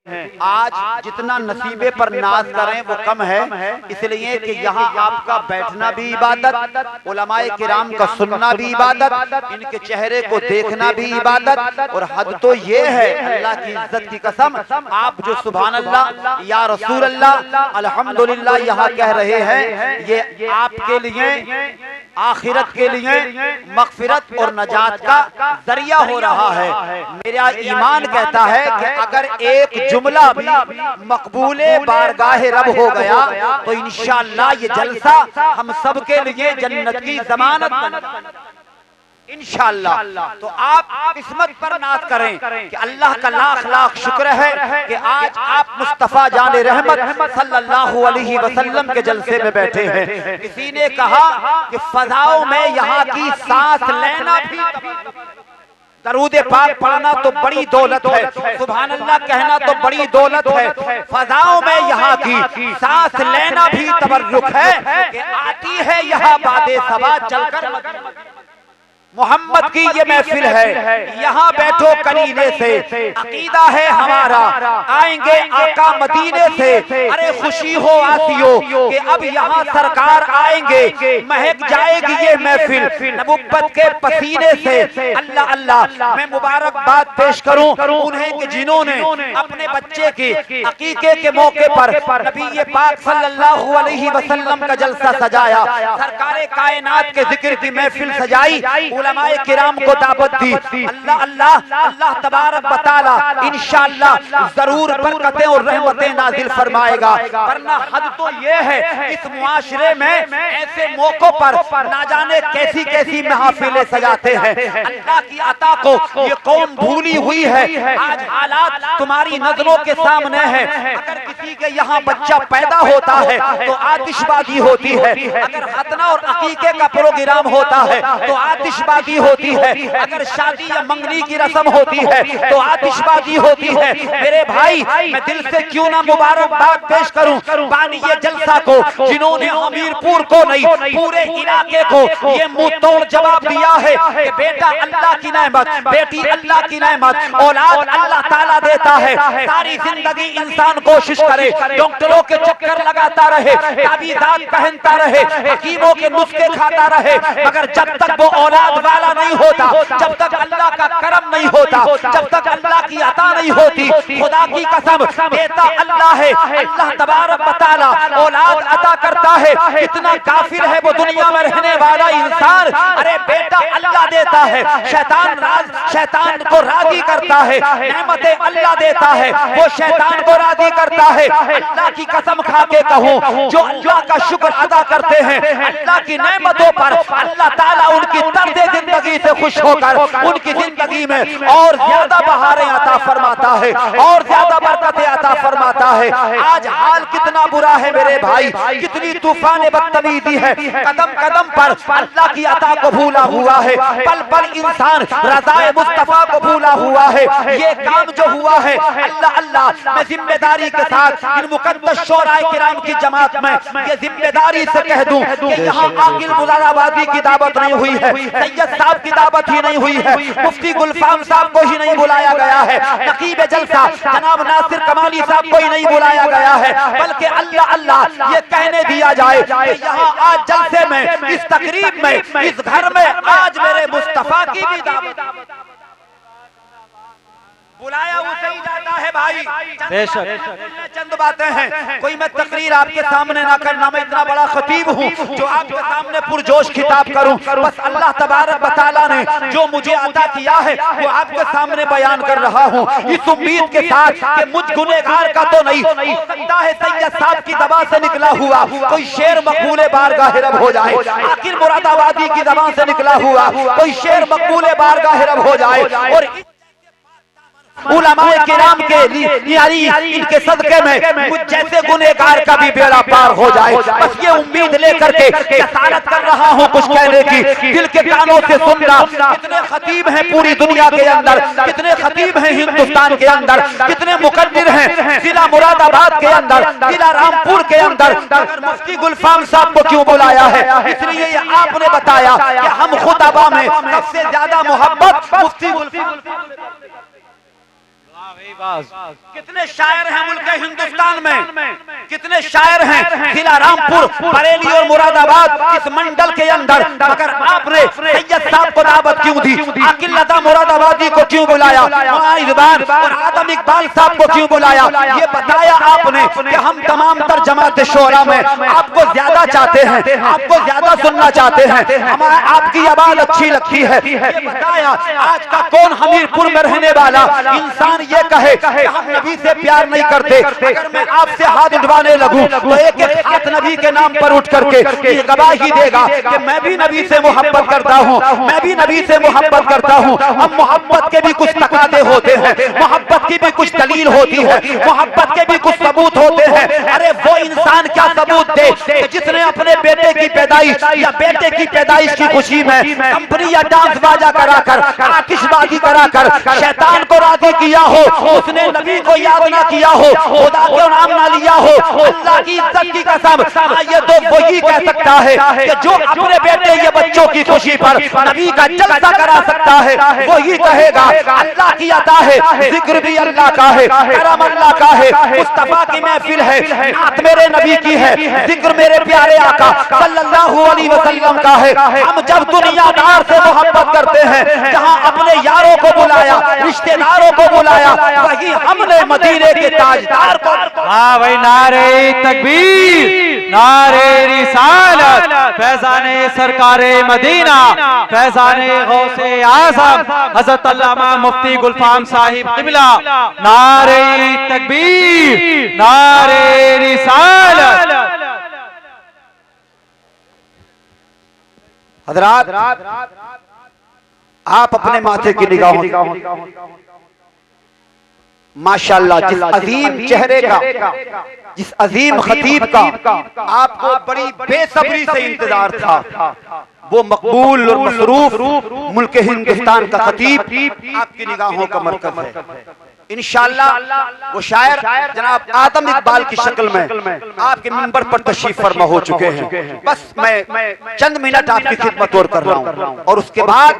आज जितना नसीबे पर नाज करें वो कम है, इसलिए कि यहाँ आपका बैठना भी इबादत, उलमाए किराम का सुनना भी इबादत, इनके चेहरे को देखना भी इबादत। और हद तो ये है, अल्लाह की इज्जत की कसम, आप जो सुभान अल्लाह या रसूल अल्लाह अल्हम्दुलिल्लाह यहाँ कह रहे हैं, ये आपके लिए आखिरत के लिए मगफिरत और नजात का जरिया हो रहा है। मेरा ईमान कहता है कि अगर एक जुमला भी मकबूले बारगाहे रब हो गया तो इंशाअल्लाह ये जलसा हम सब के लिए जन्नत की जमानत बन इंशाअल्लाह। तो आप किस्मत पर नाज करें कि अल्लाह का लाख लाख शुक्र है कि आज आप मुस्तफा जाने रहमत सल्लल्लाहु अलैहि वसल्लम के जलसे में बैठे हैं। किसी ने कहा कि फजाओं में यहाँ की सांस लेना भी, दरूद पाक पढ़ना तो बड़ी दौलत है, सुभान अल्लाह कहना तो बड़ी दौलत है, फजाओं में यहाँ की सांस लेना भी तबर्रुक है कि आती है यहाँ बादे सबा चलकर मोहम्मद की ये महफिल है, यहाँ बैठो करीने से, अकीदा है हमारा आएंगे आका मदीने से। अरे खुशी हो आसियो कि अब यहाँ सरकार आएंगे, महक जाएगी ये महफिल नबुव्वत के पसीने से। अल्लाह अल्लाह, मैं मुबारकबाद पेश करूं उन्हें कि जिन्होंने अपने बच्चे के अकीके के मौके पर नबी पाक सल्लल्लाहु अलैहि वसल्लम का जलसा सजाया, सरकारे कायनात के जिक्र की महफिल सजाई, उलमाए किराम को दावत दी। अल्लाह अल्लाह अल्लाह तबारक व तआला इंशाअल्लाह जरूर बरकतें और रहमतें नाजिल फरमाएगा। वरना हद तो ये है, इस मुआशरे में ऐसे मौकों पर ना जाने कैसी कैसी महफिलें सजाते हैं। अल्लाह की अता को ये कौम भूली हुई है। आज हालात तुम्हारी नजरों के सामने है। अगर किसी के यहाँ बच्चा पैदा होता है तो आतिशबाजी होती है, अगर खतना और अकीके का प्रोग्राम होता है तो आतिशबाजी होती है, अगर शादी या मंगनी की रस्म होती है तो आतिशबाजी होती है। मेरे भाई, मैं दिल से क्यों ना मुबारकबाद पेश करूं बानी ये जलसा को, जिन्होंने हमीरपुर को नहीं पूरे इलाके को ये मुंह तोड़ जवाब दिया है कि बेटा अल्लाह की नेमत, बेटी अल्लाह की नेमत, औलाद अल्लाह ताला देता है। सारी जिंदगी इंसान कोशिश करे, डॉक्टरों के चक्कर लगाता रहे, ताबीज़ात पहनता रहे, हकीमों के नुस्खे खाता रहे, मगर जब तक वो औलाद वाला नहीं होता, जब तक अल्लाह का करम नहीं होता, जब तक अल्लाह की अता नहीं होती, खुदा की कसम देता अल्लाह है, अल्लाह तबारक व तआला औलाद अता करता है। कितना काफिर है वो दुनिया में रहने वाला इंसान, अरे बेटा अल्लाह देता है, शैतान को राजी करता है, नेमतें अल्लाह देता है, वो शैतान को राजी करता है। अल्लाह की कसम खा के कहूं, जो अल्लाह का शुक्र अदा करते हैं अल्लाह की नेमतों पर, अल्लाह ताला उनकी तर्ज जिंदगी से खुश होकर उनकी जिंदगी में और ज्यादा बहारें अता फरमाता है, और ज्यादा बरकतें अता फरमाता है। आज हाल कितना बुरा है मेरे भाई, कितनी तूफान बदतमीजी है, कदम कदम पर अल्लाह की अता को भूला हुआ है, पल पल इंसान रज़ाए मुस्तफा को भूला हुआ है। ये काम जो हुआ है, अल्लाह अल्लाह, मैं जिम्मेदारी के साथ इन मुकद्दस शोराए किराम की जमात में ये जिम्मेदारी से कह दूं कि यहाँ आकिल मुरादाबादी की दावत नहीं हुई है, सैयद साहब की दावत ही नहीं हुई है, मुफ्ती गुलफाम साहब को ही नहीं बुलाया गया है, नकीब जलसा जनाब नासिर कमाली साहब को ही नहीं बुलाया गया है, बल्कि अल्लाह अल्लाह ये कहने दिया जाए कि यहाँ आज जलसे में, इस तकरीब में, इस घर में आज मेरे मुस्तफा की भी दावत बुलाया उसे ही जाता है भाई। चंद बातें हैं, कोई मैं तकरीर आपके सामने ना करना, मैं इतना बड़ा खतीब हूँ जो आपके सामने पुरजोश खिताब करूँ। बस अल्लाह तबारक व तआला ने जो मुझे अता किया है वो आपके सामने बयान कर रहा हूँ, इस उम्मीद के साथ कि मुझ गुनहगार का तो नहीं हो सकता है सैयद साहब की दबा से निकला हुआ कोई शेर मकबूले बारगाह रब हो जाए, आखिर मुरादाबादी की दबा से निकला हुआ कोई शेर मकबूले बारगाह रब हो जाए, और उलमाए किराम के यानी इनके सदके में मुझ जैसे गुनहगार का भी बेड़ा पार हो जाए। बस ये उम्मीद लेकर के जसारत कर रहा हूँ कुछ कहने की, दिल के कानों से सुनना। कितने खतीब हैं पूरी दुनिया के अंदर, कितने खतीब हैं हिंदुस्तान के अंदर, कितने मुकद्दिर हैं जिला मुरादाबाद के अंदर, जिला रामपुर के अंदर, मुफ्ती गुलफाम साहब को क्यों बुलाया है? इसलिए ये आपने बताया कि हम खुतबा में सबसे ज्यादा मोहब्बत मुफ्ती गुलफाम कितने शायर हैं मुल्क हिंदुस्तान में, कितने शायर हैं जिला रामपुर, बरेली और मुरादाबाद इस मंडल के अंदर, मगर आपने सैयद साहब को दावत क्यों दी? आकिल लता मुरादाबादी को क्यों बुलाया? और आदम इकबाल साहब को क्यों बुलाया? ये बताया आपने कि हम तमाम तर जमात शोरा में आपको ज्यादा चाहते हैं, आपको ज्यादा सुनना चाहते हैं, हमारा आपकी आवाज अच्छी लगती है। ये बताया आज का कौन हमीरपुर में रहने वाला इंसान ये कहे हम नबी से प्यार नहीं करते? अगर मैं आपसे हाथ उठवाने लगूं तो एक एक हाथ नबी के नाम पर उठ करके ये गवाही देगा कि मैं भी नबी से मोहब्बत करता हूं, मैं भी नबी से मोहब्बत करता हूं। अब मोहब्बत के भी कुछ तकादे होते हैं, मोहब्बत की भी कुछ दलील होती है, मोहब्बत के भी कुछ सबूत होते हैं। अरे वो इंसान क्या सबूत दे कि जिसने अपने बेटे की पैदाइश या बेटे की पैदाइश की खुशी में कंपनी या डांस बाजा कराकर, आतिशबाजी कराकर शैतान को राजी किया हो, उसने नबी को याद ना किया हो, खुदा का नाम ना लिया हो, अल्लाह की इज्जत की कसम, ये तो वही कह सकता है कि जो अपने बेटे या बच्चों की खुशी पर नबी का जलसा करा सकता है वही कहेगा अल्लाह की अता है, जिक्र भी अल्लाह का है, करम अल्लाह का है, मुस्तफा की महफिल है, नात मेरे नबी की है, जिक्र मेरे प्यारे आका सल्लल्लाहु अलैहि वसल्लम का है। हम जब दुनियादार से मोहब्बत करते हैं, जहां अपने यारों को बुलाया, रिश्तेदारों को बुलाया, वही हमने मदीने के ताजदार को। हाँ भाई, नारे तकबीर, नारे रिसालत, फैजाने सरकारे मदीना, फैजाने गौसे आज़म हज़रत अल्लामा मुफ्ती गुलफाम साहिब क़िबला, नारे तकबीर, नारे रिसालत। हज़रात आप अपने माथे की निगाहों माशाअल्लाह, जिस अजीम चेहरे का, जिस अजीम खतीब का आपको बड़ी बेसब्री से इंतजार था, वो मकबूल और मसरूफ मुल्क हिंदुस्तान का खतीब आपकी निगाहों का मरकज है। इंशाअल्लाह वो शायर जनाब आदम इकबाल की शक्ल में आपके मिंबर पर तशरीफ फरमा हो चुके हैं। बस मैं चंद मिनट आपकी खिदमत और कर रहा हूँ और उसके बाद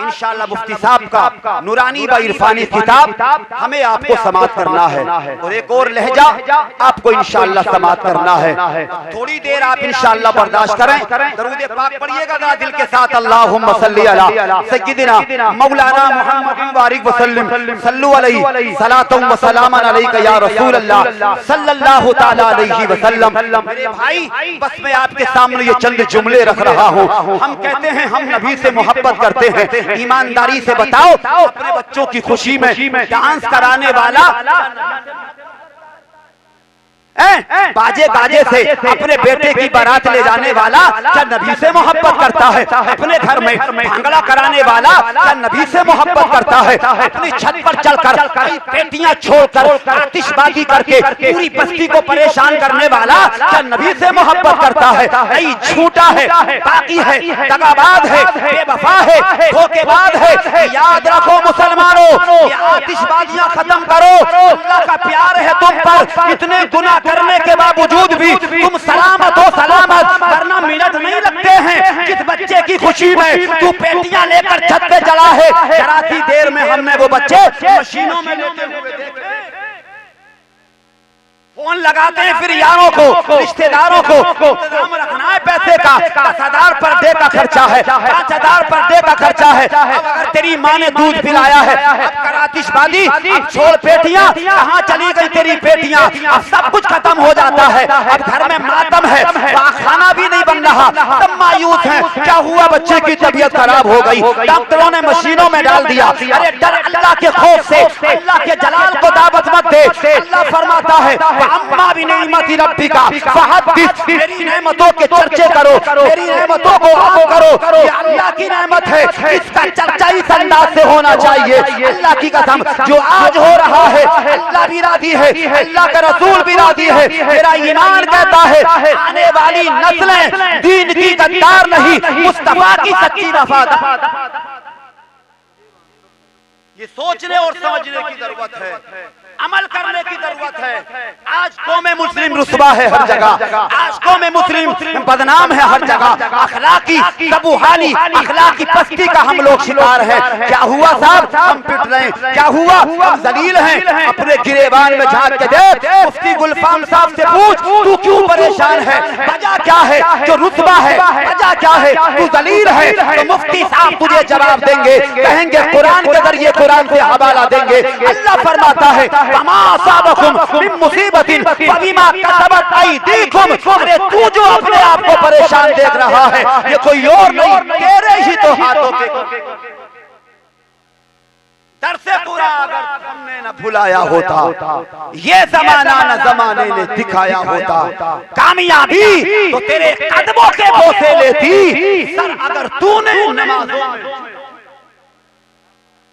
इंशाअल्लाह मुफ्ती साहब का नूरानी व इरफानी किताब हमें आपको समाअत करना है और एक और लहजा आपको इंशाअल्लाह समाअत करना है। थोड़ी देर आप इंशाअल्लाह बर्दाश्त करें, दरूद पाक पढ़िएगा जरा दिल के साथ। अल्लाहुम्मा सल्ली अला सय्यिदिना मौलाना मुहम्मद वारिक वसल्लम सल्लु अलैहि सलातुम व सलामन अलैका या रसूल अल्लाह सल्लल्लाहु तआला अलैहि वसल्लम। मेरे भाई, बस मैं आपके सामने ये चंद जुमले रख रहा हूँ। हम कहते हैं हम नबी से मोहब्बत करते हैं, ईमानदारी से बताओ अपने बच्चों की खुशी में डांस कराने वाला, बाजे गाजे से अपने बेटे की बारात ले जाने वाला क्या नबी से मोहब्बत करता है? अपने घर में भांगड़ा कराने वाला क्या नबी से मोहब्बत करता है? अपनी छत पर चढ़कर कई पेटियां छोड़कर आतिशबाजी करके पूरी बस्ती को परेशान करने वाला क्या नबी से मोहब्बत करता है? नहीं, झूठा है, बाकी है, दगाबाज है, बेवफा है, धोखेबाज है। याद रखो मुसलमानों, ये आतिशबाजियां खत्म करो। अल्लाह का प्यार है तुम पर, इतने गुनाह करने के बावजूद भी तुम सलामत हो, सलामत, वरना मिनट नहीं लगते हैं। जिस बच्चे की खुशी में तू पेटियां लेकर छत पे चला है, जरा सी देर में हमने वो बच्चे मशीनों में लेते हुए देखे। फोन लगाते हैं फिर यारों को, रिश्तेदारों को, इंतजाम रखना है पैसे का, 10,000 पर डे का खर्चा है, 5,000 पर डे का खर्चा है। अब अगर तेरी माँ ने दूध पिलाया है, अब कर आतिशबाजी, अब छोड़ पेटियां, कहाँ चली गई तेरी पेटियां? अब सब कुछ खत्म हो जाता है, अब घर में मातम है, खाना भी नहीं बन रहा, सब मायूस है। क्या हुआ? बच्चे की तबीयत खराब हो गई, डॉक्टरों ने मशीनों में डाल दिया। अरे डर अल्लाह के खौफ से, अल्लाह के जलाल को दावत मत दे। अल्लाह फरमाता है अम्मा भी नेमती रब्बी का फहद्दिस, मेरी नेमतों के चर्चे करो, मेरी नेमतों को आम करो। ये अल्लाह की नेमत है, इसका चर्चा इस अंदाज से होना चाहिए। अल्लाह की कसम, जो आज हो रहा है अल्लाह भी राजी है, अल्लाह का रसूल भी राजी है। मेरा ईमान कहता है आने वाली नस्लें दीन की गद्दार नहीं, मुस्तफा की सच्ची वफादार। ये सोचने और समझने की जरूरत है। अमल करने की जरूरत है। आज कौमे मुस्लिम रुस्वा है हर जगह, आज कौमे मुस्लिम बदनाम है हर जगह, अखलाकी सबूहानी अखलाकी पस्ती का हम लोग शिकार है। क्या हुआ साहब, हम पिट रहे हैं, क्या हुआ, हम जलील हैं। अपने गिरेबान में झांक के देख, मुफ्ती गुलफाम साहब से पूछ तू क्यों परेशान है, वजह क्या है, जो रुतबा है वजह क्या है, तू जलील है। तो मुफ्ती साहब तुझे जवाब देंगे, कहेंगे कुरान के जरिए कुरान से हवाला देंगे। अल्लाह फरमाता है वमा असाबकुम मिन मुसीबतिन फबिमा कसबत अयदीकुम। अरे तू जो अपने आप को परेशान देख रहा है ये कोई और नहीं, तेरे ही तो हाथों के दर से पूरा अगर हमने न भुलाया होता, ये जमाना न जमाने ने दिखाया होता। कामयाबी तो तेरे कदमों के बोसे लेती सर अगर तूने नमाजों में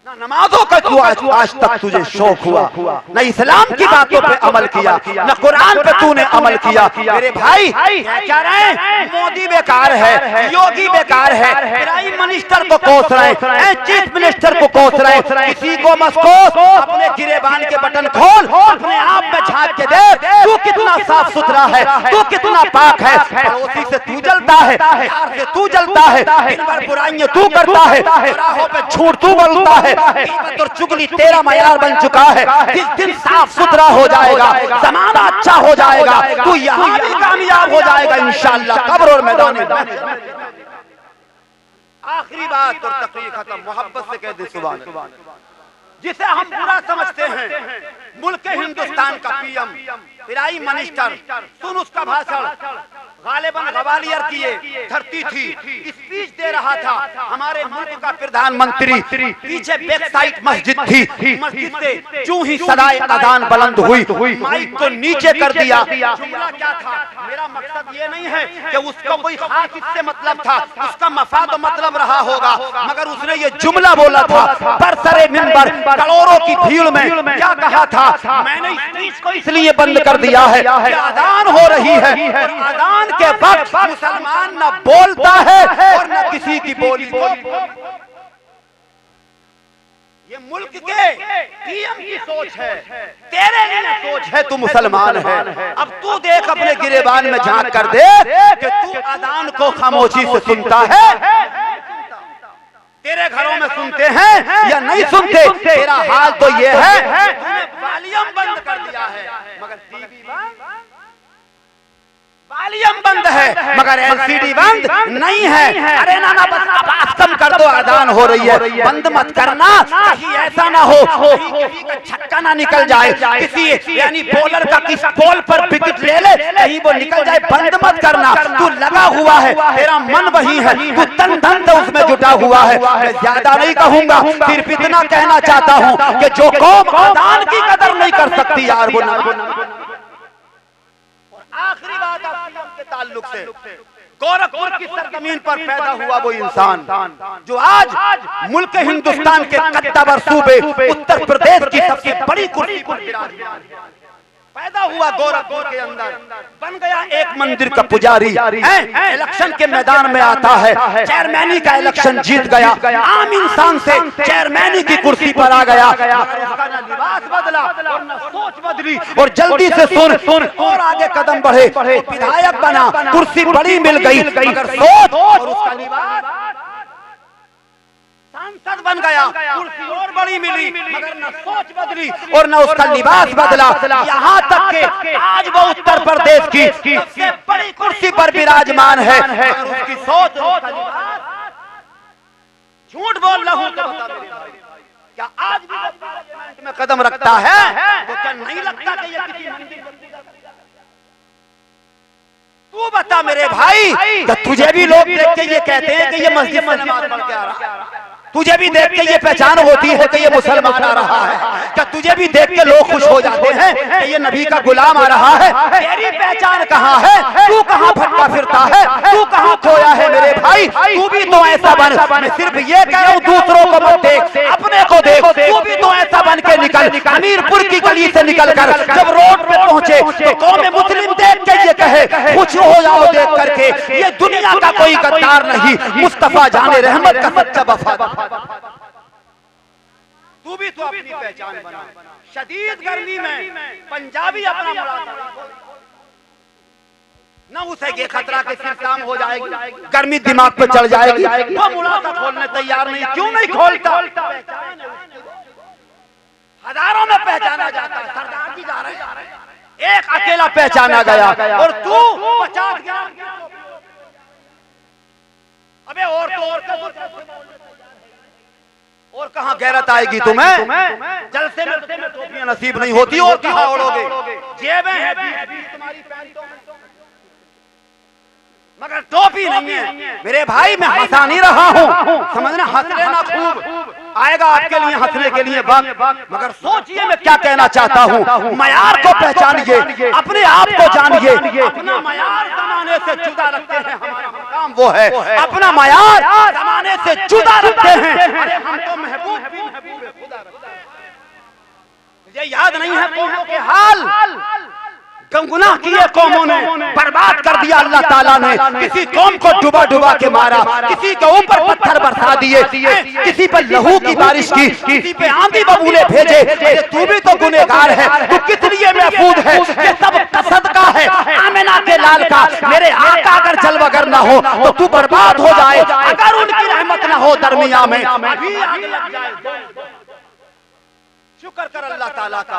नमाजों का तू आज तक तुझे शौक हुआ, न इस्लाम की बातों पे अमल किया, न कुरान पे तूने अमल किया। मेरे भाई क्या रहे, मोदी बेकार है, योगी बेकार है, प्राइम मिनिस्टर को कोस रहे, चीफ मिनिस्टर को कोस रहे, किसी को मत कोस, अपने गिरेबान के बटन खोल, अपने आप में झांक के देख तू कितना साफ सुथरा है, तू कितना पाक है। पड़ोसी से तू जलता है, यार से तू जलता है, दिन भर बुराइयां तू करता है, राहों पे झूठ तू बोलता है, और चुगली तेरा मयार बन चुका है। जिस दिन साफ सुथरा हो जाएगा, जमाना अच्छा हो जाएगा, तू यहाँ भी कामयाब हो जाएगा इंशाअल्लाह कब्र और मैदान में। आखिरी बात और तकरीर खत्म, मोहब्बत से कह दे सुभान अल्लाह। जिसे हम बुरा समझते हैं, मुल्क हिंदुस्तान का पीएम प्राइम मिनिस्टर, सुन उसका भाषण, गालिबन ग्वालियर की धरती थी, स्पीच दे रहा था। हमारे मुल्क का प्रधानमंत्री पीछे बैक साइड मस्जिद थी, मस्जिद से जो ही सदाए अजान बुलंद हुई, माइक को नीचे कर दिया। जुमला क्या था, मेरा मकसद ये नहीं है कि उसका कोई खास इससे मतलब था, उसका मफाद मतलब रहा होगा, मगर उसने ये जुमला बोला था बरसरे मिंबर करोड़ों की भीड़ में। क्या कहा था, मैंने स्पीच को इसलिए बंद कर दिया है कि अजान हो रही है, और अजान के वक्त मुसलमान न बोलता है और न किसी की बोली। ये मुल्क के पीएम की सोच है, तेरे लिए सोच है, तू मुसलमान है। अब तू देख अपने गिरेबान में झांक कर दे कि तू अजान को खामोशी से सुनता है, तेरे घरों में सुनते हैं या नहीं सुनते। तेरा हाल तो ये है तूने वॉल्यूम बंद कर दिया है मगर टीवी बंद, वॉल्यूम बंद है मगर एलसीडी बंद नहीं है। अरे ना बस आवाज कम कर दो, अजान हो रही है, बंद मत करना, कहीं ऐसा ना हो किसी का छक्का ना निकल जाए, किसी यानी बॉलर का किस बॉल पर विकेट ले ले, कहीं वो निकल जाए, बंद मत करना। तू लगा हुआ है, तेरा मन वही है, तू तन धन से उसमें जुटा हुआ है। मैं ज्यादा नहीं कहूंगा, सिर्फ इतना कहना चाहता हूँ कि जो कौम अजान की कदर नहीं कर सकती यार वो ना। आखिरी बात के ताल्लुक से, गोरखपुर की सरजमीन पर पैदा हुआ वो इंसान जो आज मुल्क हिंदुस्तान के कद्दावर सूबे उत्तर प्रदेश की सबसे बड़ी कुर्सी पर विराजमान पैदा हुआ, गोरखपुर के अंदर बन गया एक मंदिर का पुजारी, इलेक्शन के मैदान में आता है, चेयरमैनी का इलेक्शन जीत गया, आम इंसान से चेयरमैनी की कुर्सी पर आ गया। उसका न लिबास बदला और न सोच बदली, और जल्दी से सुन और आगे कदम बढ़े, विधायक बना, कुर्सी बड़ी मिल गई मगर सोच और उसका लिबास, सांसद बन गया, कुर्सी और बड़ी मिली मगर न सोच बदली और न उसका लिबास बदला। यहाँ तक के आज वो उत्तर प्रदेश की सबसे बड़ी कुर्सी पर विराजमान है मगर उसकी सोच और उसका लिबास, झूठ बोल रहा हूँ तो बता मेरे भाई, क्या आज भी पार्लियामेंट में कदम रखता है तो क्या नहीं लगता कि ये किसी मंदिर तू बता मेरे भाई, तो तुझे भी लोग देख के ये कहते हैं कि ये मस्जिद में नमाज पढ़ के आ रहा है, तुझे भी देख के ये पहचान होती है कि ये मुसलमान आ रहा है, क्या तुझे भी देख के लोग खुश हो जाते हैं कि ये नबी का गुलाम आ रहा है। तेरी पहचान कहाँ है, तू कहाँ भटका फिरता है, तू कहाँ खोया है मेरे भाई, तू भी तो ऐसा बन। मैं सिर्फ ये कह रहा हूँ दूसरों को मत देख, अपने को देख, तू भी तो ऐसा बन के निकल। हमीरपुर की गली से निकल कर जब रोड पे पहुंचे तो कौम मुस्लिम देख के ये कहे खुश हो जाओ देख करके, ये दुनिया का कोई गद्दार नहीं, मुस्तफा जाने रहमत का सच्चा वफादार। तू भी तो अपनी पहचान बना। शदीद गर्मी में पंजाबी अपना मुलाकात ना, उसे ये खतरा के सिर काम हो जाएगी, गर्मी दिमाग पे चढ़ जाएगी, वो मुलाकात खोलने तैयार नहीं। क्यों नहीं खोलता? हजारों में पहचाना जाता है, सरदार जी जा रहे हैं, एक अकेला पहचाना गया और तू 50 ग्राम। अबे और कहाँ गैरत आएगी तुम्हें? जलसे में टोपियां नसीब नहीं होती और कहाँ ओढ़ोगे? जेबें हैं तुम्हारी पैंटों में, मगर टोपी नहीं है। मेरे भाई मैं हंसा नहीं रहा हूँ, समझना, हंस लेना, खूब आएगा आपके लिए हंसने के लिए वक्त, मगर सोचिए मैं क्या कहना चाहता हूँ। मयार को पहचानिए, अपने आप को जानिए। अपना मयार जमाने से जुदा रखते हैं, हमारा काम वो है अपना मयार जमाने से जुदा रखते हैं। अरे हम तो महबूब भी महबूब खुदा रखते हैं। मुझे याद नहीं है कौमों के हाल, गुनाह किए कौमों ने, बर्बाद कर दिया अल्लाह ताला ने। किसी कौम को डुबा डुबा के मारा, किसी के ऊपर पत्थर बरसा दिए, किसी पर लहू की बारिश की, किसी पे आंधी बबूले भेजे। तू भी तो गुनहगार है, तू किस लिए महफूज है? ये सब सदका है आमिना के लाल का। मेरे आका अगर जलवगर ना हो तो तू बर्बाद हो जाए, अगर उनकी रहमत ना हो दरमिया में अभी आग लग जाए। शुक्र कर अल्लाह ताला का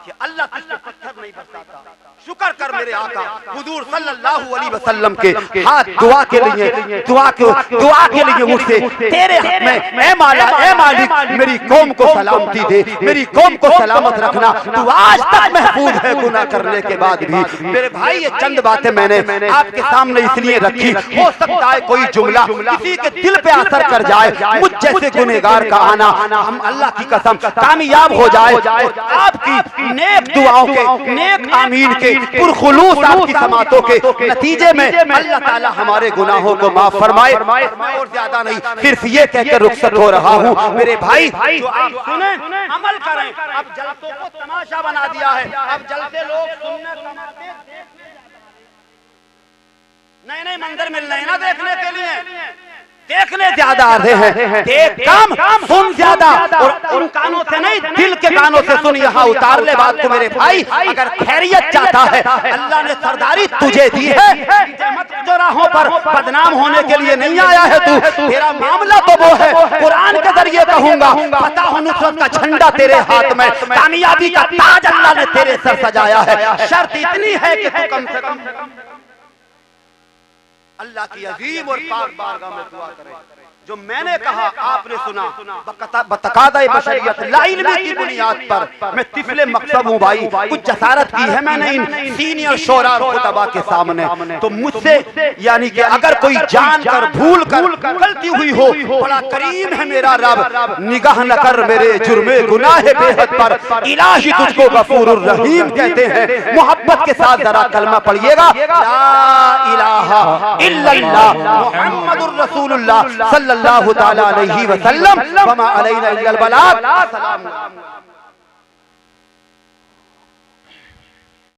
कि अल्लाह तुझ पे पत्थर नहीं बरसाता। शुक्र कर मेरे आका हुजूर सल्लल्लाहु अलैहि वसल्लम के हाथ दुआ के लिए, दुआ के लिए मुझसे तेरे हाथ में, ए माला, ए मालिक, मेरी कौम को सलामती दे, मेरी कौम को सलामत रखना। तू आज तक महफूज है गुनाह करने के बाद भी। मेरे भाई ये चंद बातें मैंने आपके सामने इसलिए रखी, हो सकता है कोई जुमला किसी के दिल पे असर कर जाए। मुझ जैसे गुनहगार का आना, हम अल्लाह की कसम कामयाब हो जाए और आपकी नेक दुआओं के, नेक आमीन के, पुरखुलूस आपकी समातों के नतीजे में अल्लाह ताला हमारे गुनाहों को माफ फरमाए। और ज्यादा नहीं, सिर्फ ये कहकर रुखसत हो रहा हूँ। मेरे भाई जो आप सुने अमल करें। अब जलसों को तमाशा बना दिया है, अब जलसे लोग सुनने समाते नए नए मंजर मिल रहे हैं ना देखने के लिए। देखने ज्यादा आते हैं, देख कम, सुन ज्यादा। और उन कानों से नहीं, दिल के कानों से सुन। यहाँ उतार ले बात को मेरे भाई। अगर खैरियत चाहता है, अल्लाह ने सरदारी तुझे दी है, चौराहों पर बदनाम होने के लिए नहीं आया है तू। तेरा मामला तो वो है, कुरान के जरिए कहूंगा, फतह और नुसरत का झंडा तेरे हाथ में, कामयाबी का ताज अल्लाह ने तेरे सर सजाया है। शर्त इतनी है कि तू कम से कम अल्लाह की अजीम और पाक बारगाह में दुआ करे। जो मैंने कहा आपने सुना, बतकादा बशरियत ला इल्मी की बुनियाद पर मैं तिफले मकसद हूँ भाई। कुछ जसारत की है मैंने इन सीनियर शोरा और खुतबा के सामने। तो मुझसे यानी कि अगर कोई जानकर भूल कर गलती हुई हो, बड़ा करीम है मेरा रब, निगाह न कर मेरे जुर्मे गुनाह बेहद पर। इलाही तुझको गफूरुर रहीम कहते हैं। मोहब्बत के साथ जरा कलमा पढ़िएगा, ला इलाहा इल्लल्लाह मुहम्मदुर रसूलुल्लाह सल्लल्लाहु ताला अलैहि वसल्लम, वमा अलैना इल्लल बलाग।